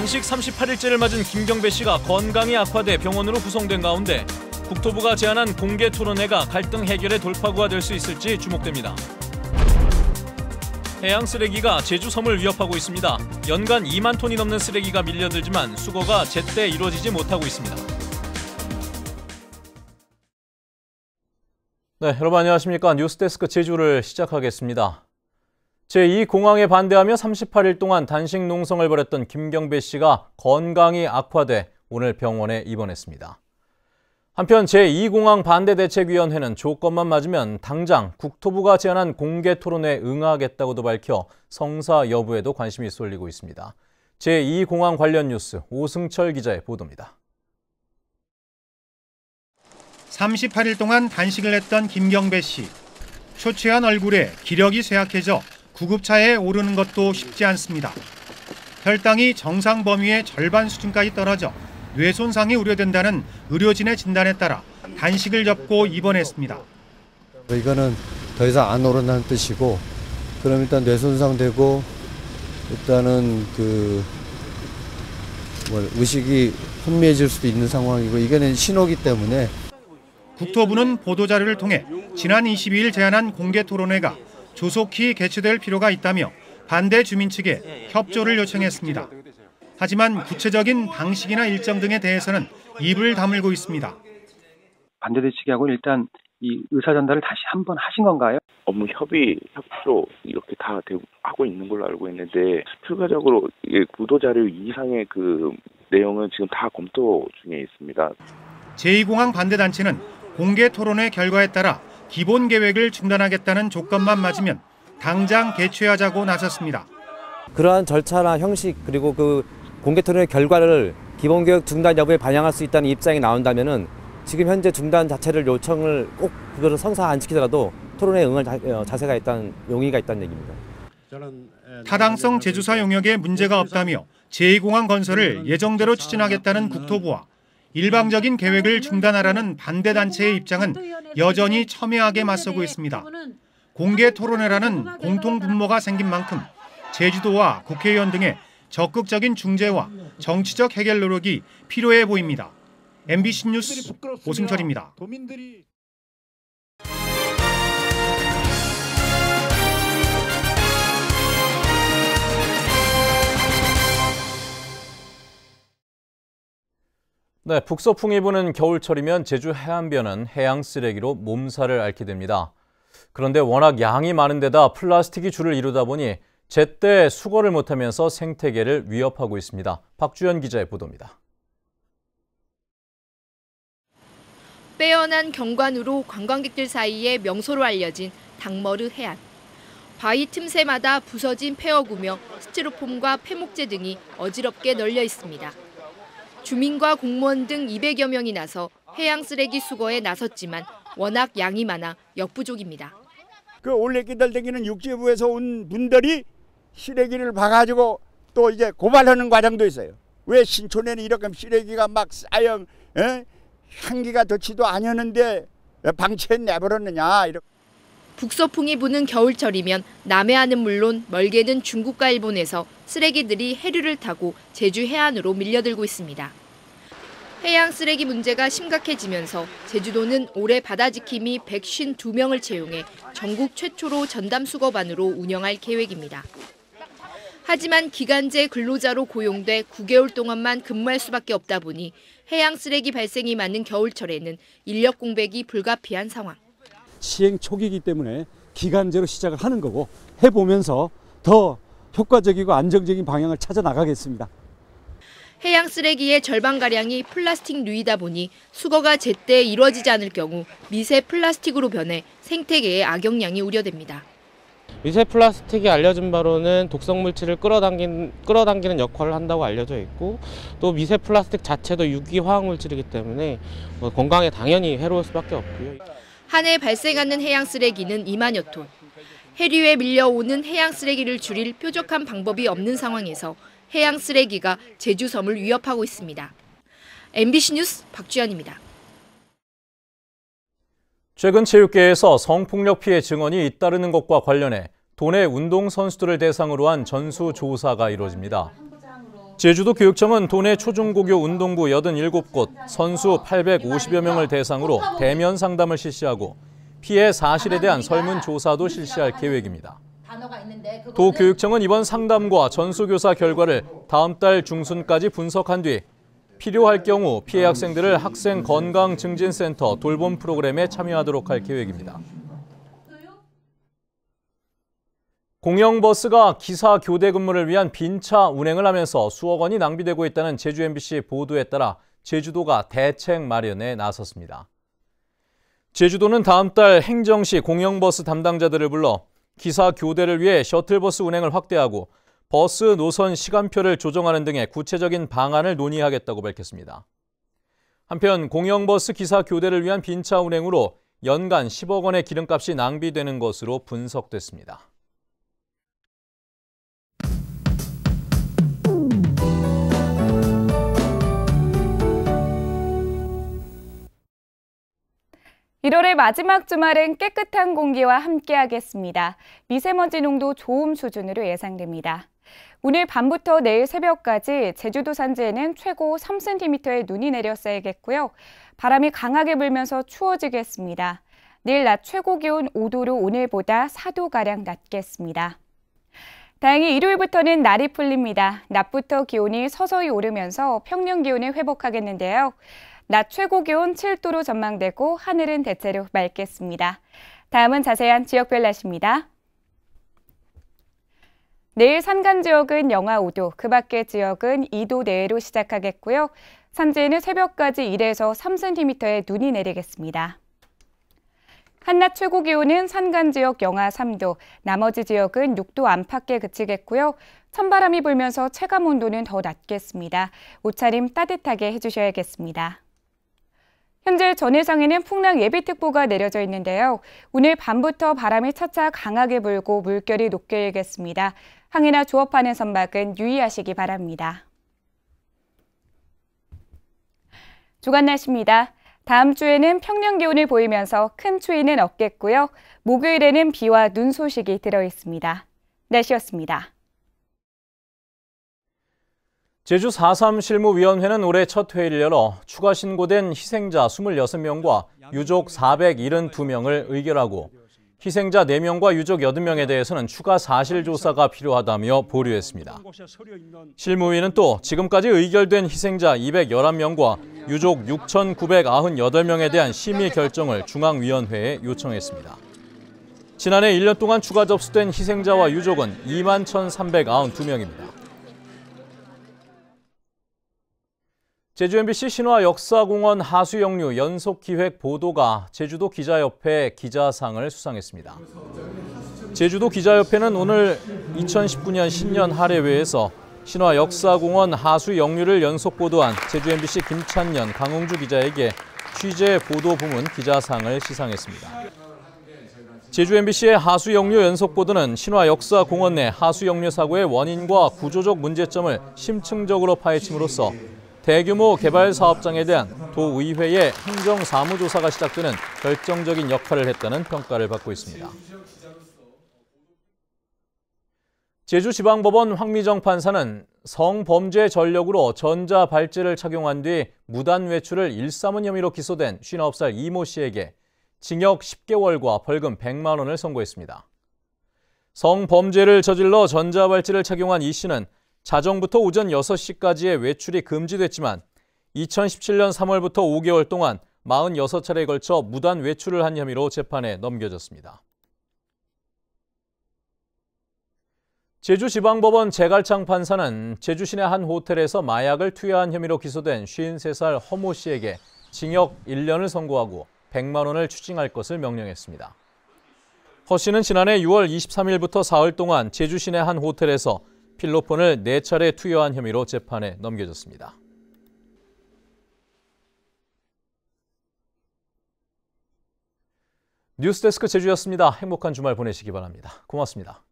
단식 38일째를 맞은 김경배 씨가 건강이 악화돼 병원으로 후송된 가운데 국토부가 제안한 공개 토론회가 갈등 해결의 돌파구가 될 수 있을지 주목됩니다. 해양 쓰레기가 제주 섬을 위협하고 있습니다. 연간 2만 톤이 넘는 쓰레기가 밀려들지만 수거가 제때 이루어지지 못하고 있습니다. 네, 여러분 안녕하십니까. 뉴스데스크 제주를 시작하겠습니다. 제2공항에 반대하며 38일 동안 단식 농성을 벌였던 김경배 씨가 건강이 악화돼 오늘 병원에 입원했습니다. 한편 제2공항 반대대책위원회는 조건만 맞으면 당장 국토부가 제안한 공개 토론에 응하겠다고도 밝혀 성사 여부에도 관심이 쏠리고 있습니다. 제2공항 관련 뉴스 오승철 기자의 보도입니다. 38일 동안 단식을 했던 김경배 씨. 초췌한 얼굴에 기력이 쇠약해져 구급차에 오르는 것도 쉽지 않습니다. 혈당이 정상 범위의 절반 수준까지 떨어져 뇌 손상이 우려된다는 의료진의 진단에 따라 단식을 접고 입원했습니다. 이거는 더 이상 안 오른다는 뜻이고, 그럼 일단 뇌 손상되고 일단은 의식이 혼미해질 수도 있는 상황이고, 이거는 신호기 때문에. 국토부는 보도자료를 통해 지난 22일 제안한 공개 토론회가 조속히 개최될 필요가 있다며 반대 주민 측에 협조를 요청했습니다. 하지만 구체적인 방식이나 일정 등에 대해서는 입을 다물고 있습니다. 반대대 측하고 일단 이 의사 전달을 다시 한번 하신 건가요? 업무 협의, 협조 이렇게 다 하고 있는 걸로 알고 있는데 추가적으로 구도자료 이상의 내용은 지금 다 검토 중에 있습니다. 제2공항 반대단체는 공개 토론회 결과에 따라 기본 계획을 중단하겠다는 조건만 맞으면 당장 개최하자고 나섰습니다. 그러한 절차나 형식 그리고 공개 토론회 결과를 기본 계획 중단 여부에 반영할 수 있다는 입장이 나온다면은 지금 현재 중단 자체를 요청을 꼭 그거를 성사 안 지키더라도 토론회에 응할 자세가 있다는 용의가 있다는 얘기입니다. 타당성 제주사 용역에 문제가 없다며 제2공항 건설을 예정대로 추진하겠다는 국토부와 일방적인 계획을 중단하라는 반대단체의 입장은 여전히 첨예하게 맞서고 있습니다. 공개 토론회라는 공통 분모가 생긴 만큼 제주도와 국회의원 등의 적극적인 중재와 정치적 해결 노력이 필요해 보입니다. MBC 뉴스 오승철입니다. 네, 북서풍이 부는 겨울철이면 제주 해안변은 해양 쓰레기로 몸살을 앓게 됩니다. 그런데 워낙 양이 많은 데다 플라스틱이 주를 이루다 보니 제때 수거를 못하면서 생태계를 위협하고 있습니다. 박주연 기자의 보도입니다. 빼어난 경관으로 관광객들 사이에 명소로 알려진 당머르 해안. 바위 틈새마다 부서진 폐어구며 스티로폼과 폐목재 등이 어지럽게 널려 있습니다. 주민과 공무원 등 200여 명이 나서 해양 쓰레기 수거에 나섰지만 워낙 양이 많아 역부족입니다. 올레길들 댕기는 육지부에서 온 분들이 쓰레기를 봐가지고 또 이제 고발하는 과정도 있어요. 왜 신촌에는 이렇게 쓰레기가 막 쌓여 향기가 좋지도 않았는데 방치해 내버렸느냐. 북서풍이 부는 겨울철이면 남해안은 물론 멀게는 중국과 일본에서 쓰레기들이 해류를 타고 제주 해안으로 밀려들고 있습니다. 해양 쓰레기 문제가 심각해지면서 제주도는 올해 바다지킴이 152명을 채용해 전국 최초로 전담 수거반으로 운영할 계획입니다. 하지만 기간제 근로자로 고용돼 9개월 동안만 근무할 수밖에 없다 보니 해양 쓰레기 발생이 많은 겨울철에는 인력 공백이 불가피한 상황. 시행 초기이기 때문에 기간제로 시작을 하는 거고 해보면서 더 효과적이고 안정적인 방향을 찾아 나가겠습니다. 해양 쓰레기의 절반가량이 플라스틱류이다 보니 수거가 제때 이루어지지 않을 경우 미세 플라스틱으로 변해 생태계에 악영향이 우려됩니다. 미세 플라스틱이 알려진 바로는 독성 물질을 끌어당기는 역할을 한다고 알려져 있고, 또 미세 플라스틱 자체도 유기 화학 물질이기 때문에 건강에 당연히 해로울 수밖에 없고요. 한 해 발생하는 해양 쓰레기는 2만여 톤. 해류에 밀려오는 해양 쓰레기를 줄일 뾰족한 방법이 없는 상황에서 해양 쓰레기가 제주섬을 위협하고 있습니다. MBC 뉴스 박주연입니다. 최근 체육계에서 성폭력 피해 증언이 잇따르는 것과 관련해 도내 운동선수들을 대상으로 한 전수조사가 이루어집니다. 제주도 교육청은 도내 초중고교 운동부 87곳, 선수 850여 명을 대상으로 대면 상담을 실시하고 피해 사실에 대한 설문조사도 실시할 계획입니다. 도교육청은 이번 상담과 전수교사 결과를 다음 달 중순까지 분석한 뒤 필요할 경우 피해 학생들을 학생 건강증진센터 돌봄 프로그램에 참여하도록 할 계획입니다. 공영버스가 기사 교대 근무를 위한 빈차 운행을 하면서 수억 원이 낭비되고 있다는 제주 MBC 보도에 따라 제주도가 대책 마련에 나섰습니다. 제주도는 다음 달 행정시 공영버스 담당자들을 불러 기사 교대를 위해 셔틀버스 운행을 확대하고 버스 노선 시간표를 조정하는 등의 구체적인 방안을 논의하겠다고 밝혔습니다. 한편 공영버스 기사 교대를 위한 빈차 운행으로 연간 10억 원의 기름값이 낭비되는 것으로 분석됐습니다. (1월의) 마지막 주말은 깨끗한 공기와 함께하겠습니다. 미세먼지 농도 좋음 수준으로 예상됩니다. 오늘 밤부터 내일 새벽까지 제주도 산지에는 최고 3cm의 눈이 내려 쌓이겠고요. 바람이 강하게 불면서 추워지겠습니다. 내일 낮 최고 기온 5도로 오늘보다 4도가량 낮겠습니다. 다행히 일요일부터는 날이 풀립니다. 낮부터 기온이 서서히 오르면서 평년 기온에 회복하겠는데요. 낮 최고 기온 7도로 전망되고 하늘은 대체로 맑겠습니다. 다음은 자세한 지역별 날씨입니다. 내일 산간 지역은 영하 5도, 그 밖의 지역은 2도 내외로 시작하겠고요. 산지에는 새벽까지 1에서 3cm의 눈이 내리겠습니다. 한낮 최고 기온은 산간 지역 영하 3도, 나머지 지역은 6도 안팎에 그치겠고요. 찬바람이 불면서 체감 온도는 더 낮겠습니다. 옷차림 따뜻하게 해주셔야겠습니다. 현재 전해상에는 풍랑 예비특보가 내려져 있는데요. 오늘 밤부터 바람이 차차 강하게 불고 물결이 높게 일겠습니다. 항해나 조업하는 선박은 유의하시기 바랍니다. 주간 날씨입니다. 다음 주에는 평년 기온을 보이면서 큰 추위는 없겠고요. 목요일에는 비와 눈 소식이 들어있습니다. 날씨였습니다. 제주 4.3 실무위원회는 올해 첫 회의를 열어 추가 신고된 희생자 26명과 유족 472명을 의결하고 희생자 4명과 유족 80명에 대해서는 추가 사실조사가 필요하다며 보류했습니다. 실무위는 또 지금까지 의결된 희생자 211명과 유족 6,998명에 대한 심의 결정을 중앙위원회에 요청했습니다. 지난해 1년 동안 추가 접수된 희생자와 유족은 21,392명입니다. 제주 MBC 신화 역사공원 하수영류 연속기획 보도가 제주도 기자협회 기자상을 수상했습니다. 제주도 기자협회는 오늘 2019년 신년 할애회에서 신화 역사공원 하수영류를 연속 보도한 제주 MBC 김찬년, 강홍주 기자에게 취재 보도 부문 기자상을 시상했습니다. 제주 MBC의 하수영류 연속 보도는 신화 역사공원 내 하수영류 사고의 원인과 구조적 문제점을 심층적으로 파헤침으로써 대규모 개발 사업장에 대한 도의회의 행정사무조사가 시작되는 결정적인 역할을 했다는 평가를 받고 있습니다. 제주지방법원 황미정 판사는 성범죄 전력으로 전자발찌를 착용한 뒤 무단 외출을 일삼은 혐의로 기소된 59살 이모 씨에게 징역 10개월과 벌금 100만 원을 선고했습니다. 성범죄를 저질러 전자발찌를 착용한 이 씨는 자정부터 오전 6시까지의 외출이 금지됐지만 2017년 3월부터 5개월 동안 46차례에 걸쳐 무단 외출을 한 혐의로 재판에 넘겨졌습니다. 제주지방법원 제갈창 판사는 제주 시내 한 호텔에서 마약을 투여한 혐의로 기소된 53살 허모 씨에게 징역 1년을 선고하고 100만 원을 추징할 것을 명령했습니다. 허 씨는 지난해 6월 23일부터 사흘 동안 제주 시내 한 호텔에서 필로폰을 4차례 투여한 혐의로 재판에 넘겨졌습니다. 뉴스데스크 제주였습니다. 행복한 주말 보내시기 바랍니다. 고맙습니다.